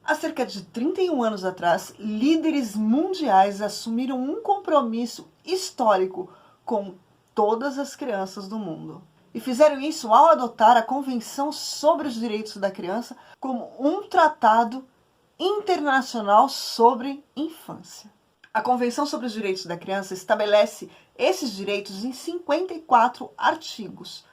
Há cerca de 31 anos atrás, líderes mundiais assumiram um compromisso histórico com todas as crianças do mundo. E fizeram isso ao adotar a Convenção sobre os Direitos da Criança como um tratado internacional sobre infância. A Convenção sobre os Direitos da Criança estabelece esses direitos em 54 artigos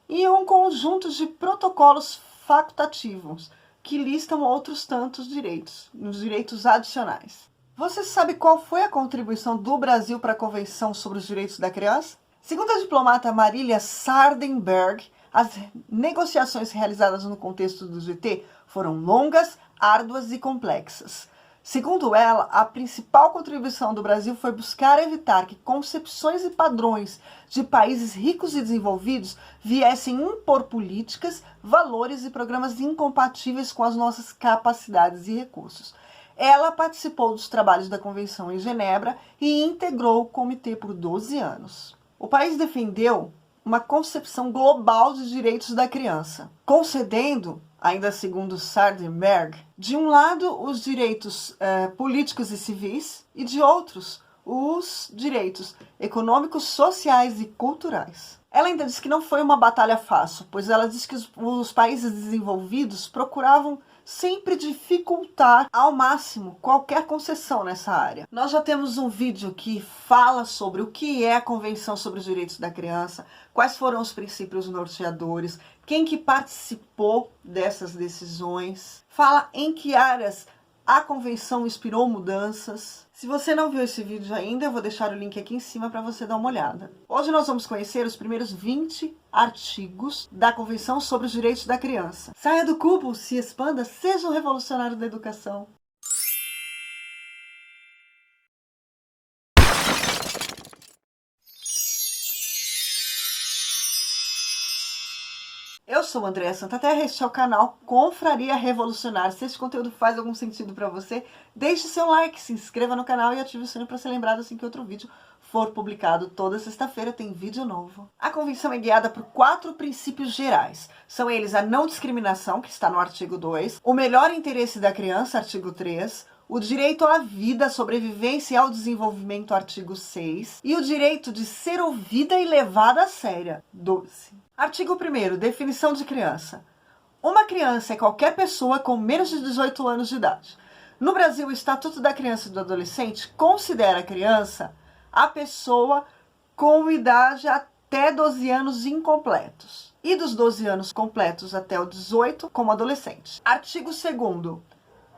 e um conjunto de protocolos facultativos que listam outros tantos direitos, os direitos adicionais. Você sabe qual foi a contribuição do Brasil para a Convenção sobre os Direitos da Criança? Segundo a diplomata Marília Sardenberg, as negociações realizadas no contexto do GT foram longas, árduas e complexas. Segundo ela, a principal contribuição do Brasil foi buscar evitar que concepções e padrões de países ricos e desenvolvidos viessem impor políticas, valores e programas incompatíveis com as nossas capacidades e recursos. Ela participou dos trabalhos da Convenção em Genebra e integrou o comitê por 12 anos. O país defendeu uma concepção global de direitos da criança, concedendo, ainda segundo Sardenberg, de um lado os direitos políticos e civis e de outros os direitos econômicos, sociais e culturais. Ela ainda diz que não foi uma batalha fácil, pois ela diz que os países desenvolvidos procuravam sempre dificultar ao máximo qualquer concessão nessa área. Nós já temos um vídeo que fala sobre o que é a Convenção sobre os Direitos da Criança, quais foram os princípios norteadores, quem que participou dessas decisões, fala em que áreas a Convenção inspirou mudanças. Se você não viu esse vídeo ainda, eu vou deixar o link aqui em cima para você dar uma olhada. Hoje nós vamos conhecer os primeiros 20 artigos da Convenção sobre os Direitos da Criança. Saia do cubo, se expanda, seja um revolucionário da educação. Eu sou Andréa Santaterra, este é o canal Confraria Revolucionária. Se este conteúdo faz algum sentido para você, deixe seu like, se inscreva no canal e ative o sininho para ser lembrado assim que outro vídeo for publicado. Toda sexta-feira tem vídeo novo. A Convenção é guiada por 4 princípios gerais. São eles a não discriminação, que está no artigo 2, o melhor interesse da criança, artigo 3, o direito à vida, à sobrevivência e ao desenvolvimento, artigo 6, e o direito de ser ouvida e levada a sério, 12. Artigo 1º, definição de criança. Uma criança é qualquer pessoa com menos de 18 anos de idade. No Brasil, o Estatuto da Criança e do Adolescente considera a criança a pessoa com idade até 12 anos incompletos. E dos 12 anos completos até o 18 como adolescente. Artigo 2º,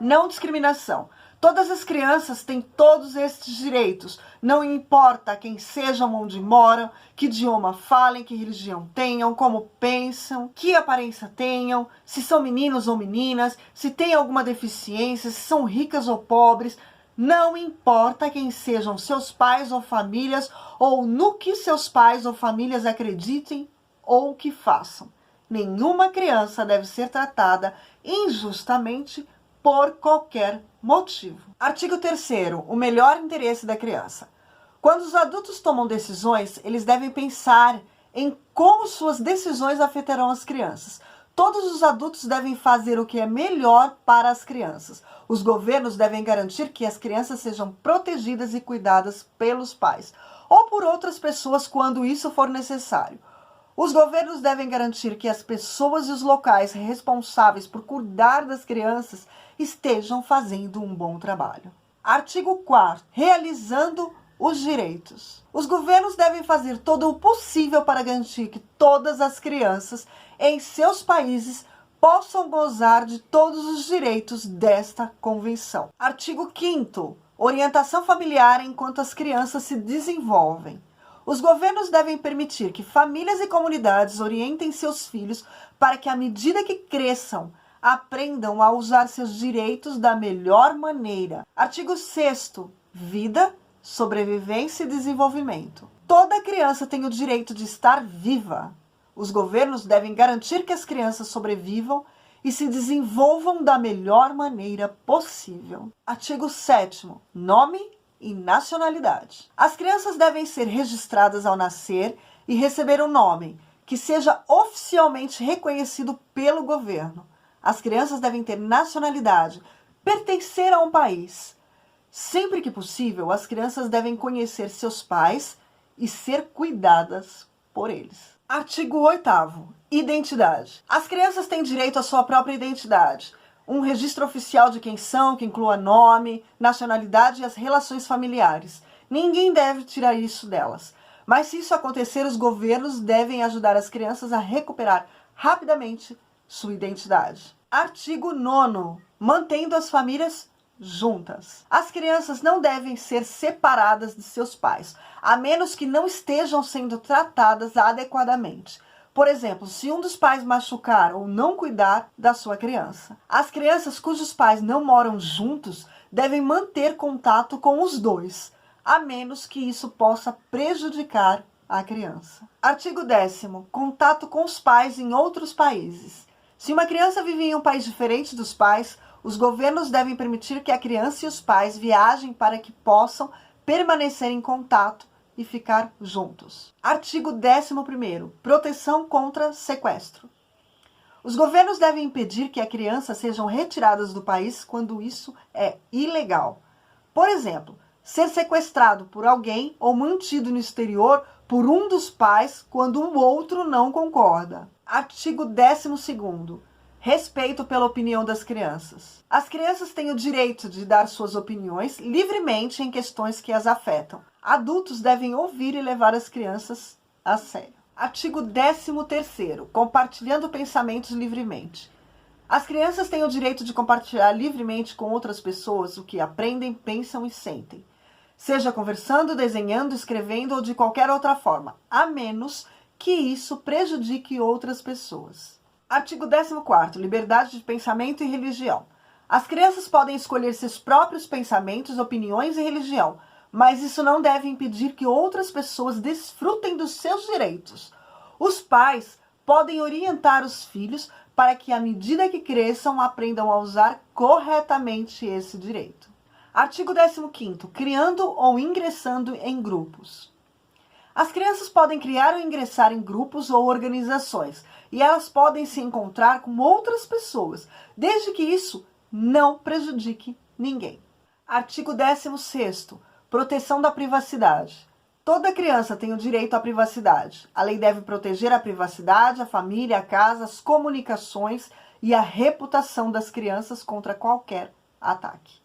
não discriminação. Todas as crianças têm todos estes direitos, não importa quem sejam, onde moram, que idioma falem, que religião tenham, como pensam, que aparência tenham, se são meninos ou meninas, se têm alguma deficiência, se são ricas ou pobres, não importa quem sejam seus pais ou famílias, ou no que seus pais ou famílias acreditem ou que façam. Nenhuma criança deve ser tratada injustamente por qualquer motivo. Artigo 3º, o melhor interesse da criança. Quando os adultos tomam decisões, eles devem pensar em como suas decisões afetarão as crianças. Todos os adultos devem fazer o que é melhor para as crianças. Os governos devem garantir que as crianças sejam protegidas e cuidadas pelos pais ou por outras pessoas quando isso for necessário. Os governos devem garantir que as pessoas e os locais responsáveis por cuidar das crianças estejam fazendo um bom trabalho. Artigo 4º, realizando os direitos. Os governos devem fazer todo o possível para garantir que todas as crianças em seus países possam gozar de todos os direitos desta convenção. Artigo 5º, orientação familiar enquanto as crianças se desenvolvem. Os governos devem permitir que famílias e comunidades orientem seus filhos para que, à medida que cresçam, aprendam a usar seus direitos da melhor maneira. Artigo 6º, vida, sobrevivência e desenvolvimento. Toda criança tem o direito de estar viva. Os governos devem garantir que as crianças sobrevivam e se desenvolvam da melhor maneira possível. Artigo 7º, nome e nacionalidade. As crianças devem ser registradas ao nascer e receber um nome que seja oficialmente reconhecido pelo governo. As crianças devem ter nacionalidade Pertencer a um país. Sempre que possível, as crianças devem conhecer seus pais e ser cuidadas por eles. Artigo 8º. Identidade. As crianças têm direito à sua própria identidade. Um registro oficial de quem são, que inclua nome, nacionalidade e as relações familiares. Ninguém deve tirar isso delas. Mas se isso acontecer, os governos devem ajudar as crianças a recuperar rapidamente sua identidade. Artigo 9º. Mantendo as famílias juntas. As crianças não devem ser separadas de seus pais, a menos que não estejam sendo tratadas adequadamente. Por exemplo, se um dos pais machucar ou não cuidar da sua criança. As crianças cujos pais não moram juntos devem manter contato com os dois, a menos que isso possa prejudicar a criança. Artigo 10º. Contato com os pais em outros países. Se uma criança vive em um país diferente dos pais, os governos devem permitir que a criança e os pais viajem para que possam permanecer em contato e ficar juntos. Artigo 11º. Proteção contra sequestro. Os governos devem impedir que as crianças sejam retiradas do país quando isso é ilegal. Por exemplo, ser sequestrado por alguém ou mantido no exterior por um dos pais quando o outro não concorda. Artigo 12º. Respeito pela opinião das crianças. As crianças têm o direito de dar suas opiniões livremente em questões que as afetam. Adultos devem ouvir e levar as crianças a sério. Artigo 13º. Compartilhando pensamentos livremente. As crianças têm o direito de compartilhar livremente com outras pessoas o que aprendem, pensam e sentem. Seja conversando, desenhando, escrevendo ou de qualquer outra forma, a menos que isso prejudique outras pessoas. Artigo 14º. Liberdade de pensamento e religião. As crianças podem escolher seus próprios pensamentos, opiniões e religião, mas isso não deve impedir que outras pessoas desfrutem dos seus direitos. Os pais podem orientar os filhos para que, à medida que cresçam, aprendam a usar corretamente esse direito. Artigo 15º. Criando ou ingressando em grupos. As crianças podem criar ou ingressar em grupos ou organizações, e elas podem se encontrar com outras pessoas, desde que isso não prejudique ninguém. Artigo 16º. Proteção da privacidade. Toda criança tem o direito à privacidade. A lei deve proteger a privacidade, a família, a casa, as comunicações e a reputação das crianças contra qualquer ataque.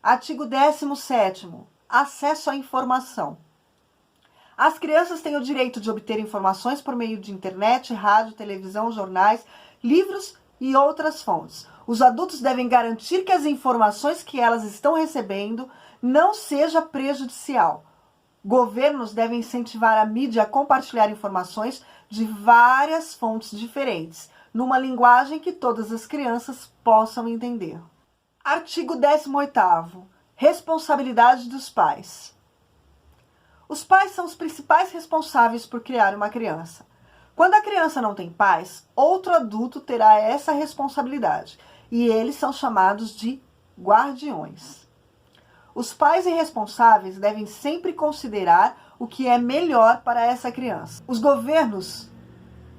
Artigo 17º. Acesso à informação. As crianças têm o direito de obter informações por meio de internet, rádio, televisão, jornais, livros e outras fontes. Os adultos devem garantir que as informações que elas estão recebendo não seja prejudicial. Governos devem incentivar a mídia a compartilhar informações de várias fontes diferentes, numa linguagem que todas as crianças possam entender. Artigo 18º. Responsabilidade dos pais. Os pais são os principais responsáveis por criar uma criança. Quando a criança não tem pais, outro adulto terá essa responsabilidade, e eles são chamados de guardiões. Os pais irresponsáveis devem sempre considerar o que é melhor para essa criança. Os governos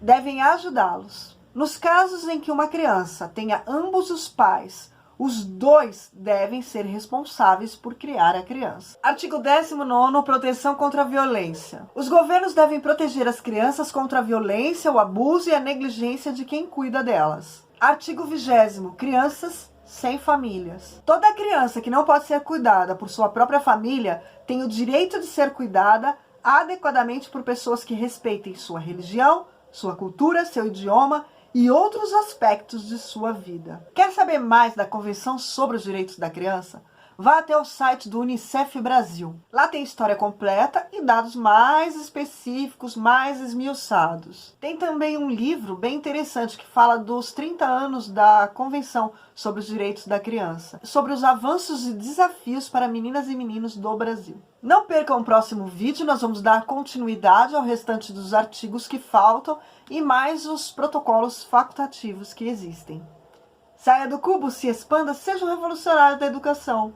devem ajudá-los. Nos casos em que uma criança tenha ambos os pais, os dois devem ser responsáveis por criar a criança. Artigo 19º. Proteção contra a violência. Os governos devem proteger as crianças contra a violência, o abuso e a negligência de quem cuida delas. Artigo 20º. Crianças sem famílias. Toda criança que não pode ser cuidada por sua própria família tem o direito de ser cuidada adequadamente por pessoas que respeitem sua religião, sua cultura, seu idioma e outros aspectos de sua vida. Quer saber mais da Convenção sobre os Direitos da Criança? Vá até o site do Unicef Brasil. Lá tem história completa e dados mais específicos, mais esmiuçados. Tem também um livro bem interessante que fala dos 30 anos da Convenção sobre os Direitos da Criança, sobre os avanços e desafios para meninas e meninos do Brasil. Não percam o próximo vídeo, nós vamos dar continuidade ao restante dos artigos que faltam e mais os protocolos facultativos que existem. Saia do cubo, se expanda, seja um revolucionário da educação.